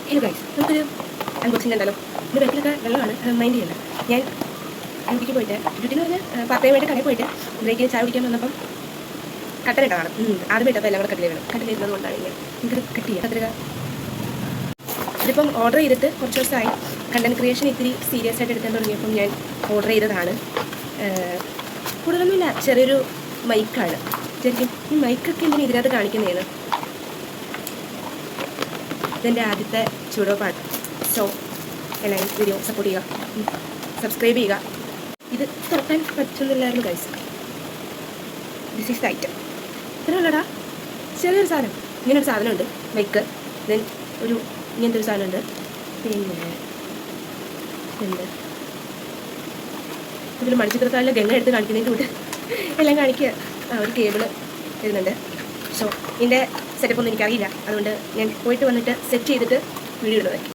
Hello guys, നമുക്കൊരു unboxing കണ്ടാലോ. എൻ്റെ ബാക്കിലൊക്കെ വെള്ളമാണ്, മൈൻഡ് ചെയ്യണ്ട. ഞാൻ ഡ്യൂട്ടിക്ക് പോയിട്ട് ഡ്യൂട്ടിന്ന് പറഞ്ഞാൽ പാർട്ട് ടൈമായിട്ട് കടയിൽ പോയിട്ട് ബ്രേക്കിന് ചായ കുടിക്കാൻ വന്നപ്പം കട്ടലിട്ടതാണ്. ആദ്യമായിട്ടപ്പോൾ എല്ലാം കൂടെ കട്ടലിടുന്നത് കൊണ്ടാണ് ഞാൻ എനിക്കത് കിട്ടിയത്. അത്ര ഇതിപ്പം ഓർഡർ ചെയ്തിട്ട് കുറച്ച് ദിവസമായി. കണ്ടന്റ് ക്രിയേഷൻ ഇത്തിരി സീരിയസ് ആയിട്ട് എടുക്കാൻ തുടങ്ങിയപ്പം ഞാൻ ഓർഡർ ചെയ്തതാണ്. കൂടുതലൊന്നുമില്ല, ചെറിയൊരു മൈക്കാണ്. ശരിക്കും ഈ മൈക്കൊക്കെ എന്തിനാണ് ഇതിനകത്ത് കാണിക്കുന്നതാണ്. ഇതെൻ്റെ ആദ്യത്തെ ചൂടോപ്പാണ്. സോ എല്ലാവരും വീഡിയോ സപ്പോർട്ട് ചെയ്യുക, സബ്സ്ക്രൈബ് ചെയ്യുക. ഇത് തുറക്കാൻ പറ്റുന്നില്ലായിരുന്നു guys. This is the item. ഇത്രയുള്ളടാ, ചെറിയൊരു സാധനം. ഇങ്ങനൊരു സാധനമുണ്ട്, മൈക്ക്. ദെൻ ഒരു ഇങ്ങനത്തെ ഒരു സാധനമുണ്ട്. പിന്നെ എന്ത് ഇതിൽ മണിച്ചിത്രത്താഴിലെ ഗംഗ എടുത്ത് കാണിക്കുന്നതിൻ്റെ കൂട്ട് എല്ലാം കാണിക്കുക. ഒരു കേബിള് വരുന്നുണ്ട്. സോ ഇതിൻ്റെ സെറ്റപ്പൊന്നും എനിക്കറിയില്ല, അതുകൊണ്ട് ഞാൻ പോയിട്ട് വന്നിട്ട് സെറ്റ് ചെയ്തിട്ട് വീഡിയോ ഇടുന്നതായിരിക്കും.